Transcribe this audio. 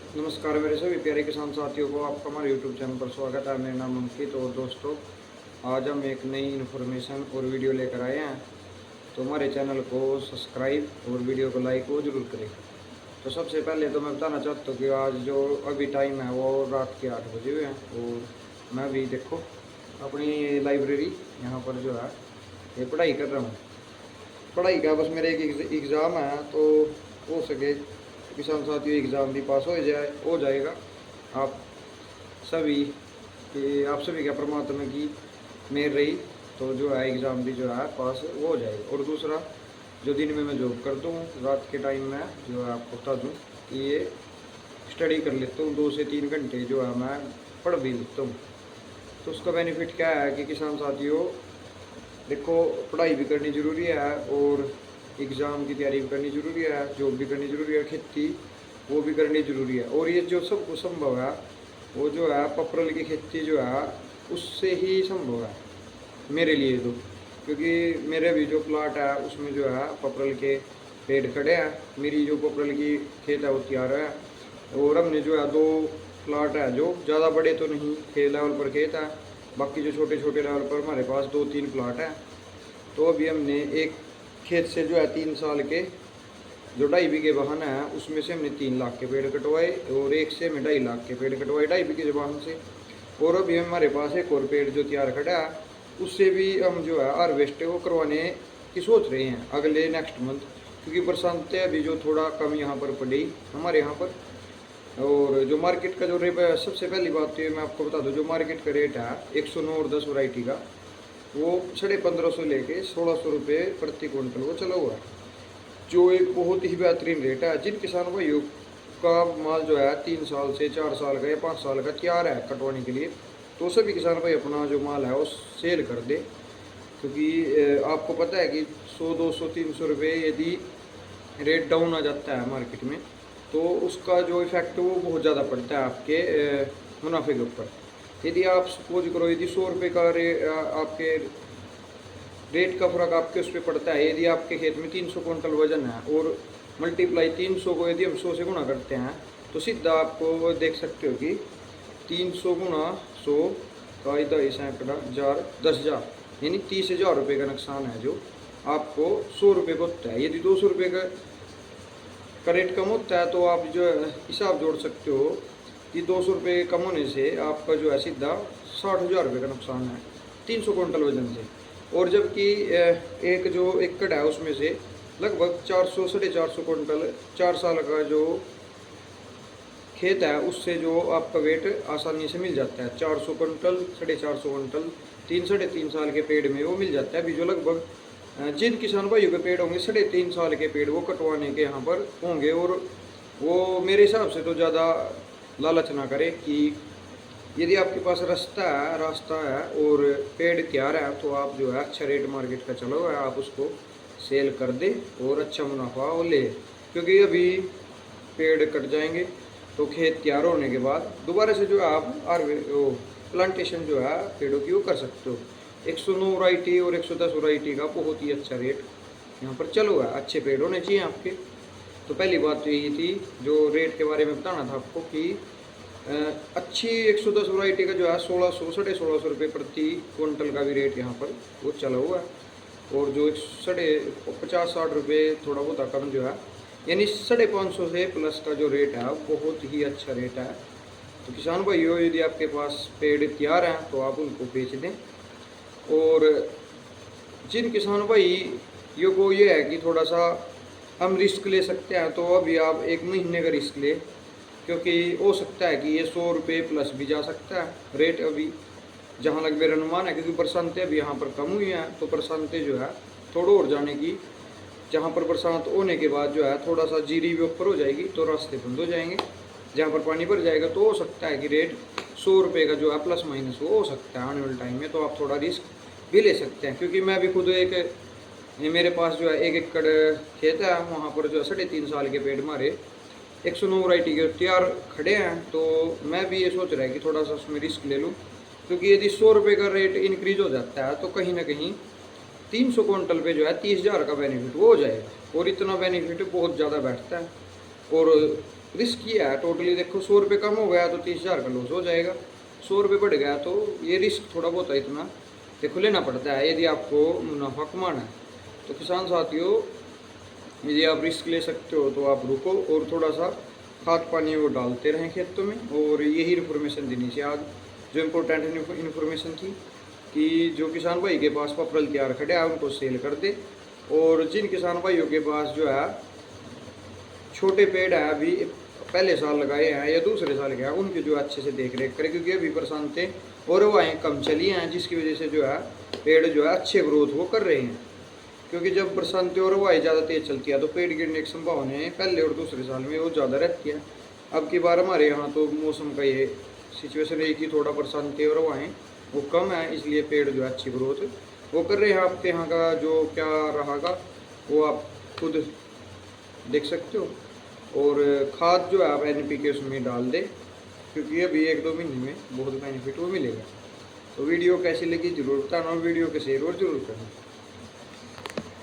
नमस्कार मेरे सभी प्यारे किसान साथियों को आपका हमारे यूट्यूब चैनल पर स्वागत है। मेरा नाम अंकित और दोस्तों आज हम एक नई इन्फॉर्मेशन और वीडियो लेकर आए हैं। तो हमारे चैनल को सब्सक्राइब और वीडियो को लाइक वो ज़रूर करें। तो सबसे पहले तो मैं बताना चाहता हूँ कि आज जो अभी टाइम है वो रात के 8 बजे हुए हैं और मैं भी देखो अपनी लाइब्रेरी यहाँ पर जो है ये पढ़ाई कर रहा हूँ। पढ़ाई का बस मेरे एक एग्ज़ाम है तो हो सके किसान साथियों एग्ज़ाम भी पास हो जाएगा। आप सभी आप सभी का परमात्मा की मेहर रही तो जो है एग्ज़ाम भी जो है पास हो जाएगा। और दूसरा जो दिन में मैं जॉब करता हूँ रात के टाइम में जो है आपको बता दूँ कि ये स्टडी कर लेता हूँ 2 से 3 घंटे जो है मैं पढ़ भी लेता हूँ। तो उसका बेनिफिट क्या है कि किसान साथियों देखो पढ़ाई भी करनी ज़रूरी है और एग्ज़ाम की तैयारी भी करनी ज़रूरी है, जॉब भी करनी ज़रूरी है, खेती वो भी करनी ज़रूरी है। और ये जो सब कुछ संभव है वो जो है पपरल की खेती जो है उससे ही संभव है मेरे लिए तो। क्योंकि मेरे भी जो प्लाट है उसमें जो है पपरल के पेड़ खड़े हैं। मेरी जो पपरल की खेत है वो तैयार है और हमने जो है 2 प्लाट है जो ज़्यादा बड़े तो नहीं खेत लेवल पर खेत है, बाकी जो छोटे छोटे लेवल पर हमारे पास 2-3 प्लाट हैं। तो अभी हमने एक खेत से जो है 3 साल के जो 2.5 बीघे वाहन है उसमें से हमने 3 लाख के पेड़ कटवाए और एक से हमने 2.5 लाख के पेड़ कटवाए 2.5 बीघे वाहन से। और अभी हमारे पास एक और पेड़ जो तैयार खड़ा है उससे भी हम जो है हार्वेस्ट वो करवाने की सोच रहे हैं अगले नेक्स्ट मंथ। क्योंकि बरसातें अभी जो थोड़ा कम यहाँ पर पड़ी हमारे यहाँ पर। और जो मार्केट का जो रेट है सबसे पहली बात तो ये मैं आपको बता दूं जो मार्केट का रेट है 109 और 10 वैरायटी का वो 1550 लेके 1600 रुपये प्रति क्विंटल वो चला हुआ है, जो एक बहुत ही बेहतरीन रेट है। जिन किसान भाइयों का माल जो है 3 साल से 4 साल का या 5 साल का तैयार है कटवाने के लिए तो सभी किसान भाई अपना जो माल है वो सेल कर दे। क्योंकि आपको पता है कि 100 200 300 रुपये यदि रेट डाउन आ जाता है मार्केट में तो उसका जो इफेक्ट वो बहुत ज़्यादा पड़ता है आपके मुनाफे के ऊपर। यदि आप सपोज करो यदि 100 रुपये का आपके रेट का फ़र्क आपके उस पर पड़ता है, यदि आपके खेत में 300 क्विंटल वजन है और मल्टीप्लाई 300 को यदि हम 100 से गुणा करते हैं तो सीधा आपको देख सकते हो कि 300 गुणा 100 का इधर सैकड़ा 10,000 यानी 30,000 रुपये का नुकसान है जो आपको 100 रुपये को होता है। यदि 200 रुपये का रेट कम होता है तो आप जो है हिसाब जोड़ सकते हो कि 200 रुपये कम होने से आपका जो है सीधा 60,000 रुपये का नुकसान है 300 क्विंटल वजन से। और जबकि एक जो एकड़ है उसमें से लगभग 400 450 क्विंटल 4 साल का जो खेत है उससे जो आपका वेट आसानी से मिल जाता है 400 क्विंटल 450 क्विंटल 3 साल के पेड़ में वो मिल जाता है। अभी जो लगभग जिन किसान भाइयों के पेड़ होंगे 3.5 साल के पेड़ वो कटवाने के यहाँ पर होंगे। और वो मेरे हिसाब से तो ज़्यादा लालच ना करें कि यदि आपके पास रास्ता है और पेड़ तैयार है तो आप जो है अच्छा रेट मार्केट का चलो है आप उसको सेल कर दे और अच्छा मुनाफा वो ले। क्योंकि अभी पेड़ कट जाएंगे तो खेत तैयार होने के बाद दोबारा से जो है आप प्लांटेशन जो है पेड़ों की वो कर सकते हो। 109 वैरायटी और 110 वैरायटी का बहुत ही अच्छा रेट यहाँ पर चल हुआ है, अच्छे पेड़ होने चाहिए आपके। तो पहली बात तो यही थी जो रेट के बारे में बताना था आपको कि अच्छी 110 वैरायटी का जो है 1600 1650 रुपये प्रति क्विंटल का भी रेट यहाँ पर वो चला हुआ है। और जो 50-60 रुपये थोड़ा बहुत कम जो है यानी 550 से प्लस का जो रेट है बहुत ही अच्छा रेट है। तो किसान भाइयों यदि आपके पास पेड़ तैयार हैं तो आप उनको बेच दें। और जिन किसान भाइयों को ये है कि थोड़ा सा हम रिस्क ले सकते हैं तो अभी आप 1 महीने का रिस्क ले, क्योंकि हो सकता है कि ये 100 रुपये प्लस भी जा सकता है रेट अभी जहाँ लग मेरा अनुमान है। क्योंकि बरसातें अभी यहाँ पर कम हुई हैं तो बरसातें जो है थोड़ा और जाने की, जहाँ पर बरसात होने के बाद जो है थोड़ा सा जीरी भी ऊपर हो जाएगी तो रास्ते बंद हो जाएंगे, जहाँ पर पानी भर जाएगा तो हो सकता है कि रेट 100 रुपये का जो है प्लस माइनस वो हो सकता है आने वाले टाइम में। तो आप थोड़ा रिस्क भी ले सकते हैं। क्योंकि मैं भी खुद मेरे पास जो है 1 एकड़ खेत है वहाँ पर जो है 3.5 साल के पेड़ मारे 109 वैरायटी के तैयार खड़े हैं। तो मैं भी ये सोच रहा है कि थोड़ा सा उसमें रिस्क ले लूँ। क्योंकि यदि 100 रुपये का रेट इंक्रीज हो जाता है तो कहीं ना कहीं 300 क्विंटल पे जो है 30,000 का बेनिफिट वो हो जाएगा। और इतना बेनिफिट बहुत ज़्यादा बैठता है। और रिस्क किया है टोटली। देखो 100 रुपये कम हो गया तो 30,000 का लॉस हो जाएगा, 100 रुपये बढ़ गया तो ये रिस्क थोड़ा बहुत है, इतना देखो लेना पड़ता है यदि आपको मुनाफा कमाना है। तो किसान साथियों, यदि आप रिस्क ले सकते हो तो आप रुको और थोड़ा सा खाद पानी वो डालते रहें खेतों में। और यही इन्फॉर्मेशन देनी थी आज, जो इम्पोर्टेंट इन्फॉर्मेशन थी कि जो किसान भाई के पास पपरल तैयार खड़े है उनको सेल कर दे। और जिन किसान भाइयों के पास जो है छोटे पेड़ है, अभी पहले साल लगाए हैं या दूसरे साल के हैं, उनकी जो अच्छे से देख रेख करें, क्योंकि अभी बरसातें और हवाएँ कम चली हैं, जिसकी वजह से जो है पेड़ जो है अच्छे ग्रोथ वो कर रहे हैं। क्योंकि जब बरसातें और हवाएँ ज़्यादा तेज चलती है तो पेड़ गिरने की संभावना पहले और दूसरे साल में वो ज़्यादा रहती है। अब की बार हमारे यहाँ तो मौसम का ये सिचुएशन है कि थोड़ा बरसातें और हवाएँ वो कम है, इसलिए पेड़ जो है अच्छी ग्रोथ वो कर रहे हैं। आपके यहाँ का जो क्या रहेगा वो आप खुद देख सकते हो। और खाद जो है आप NPK उसमें डाल दें, क्योंकि अभी 1-2 महीने में बहुत बेनिफिट वो मिलेगा। तो वीडियो कैसी लगी ज़रूर बताना और वीडियो को शेयर और ज़रूर करना।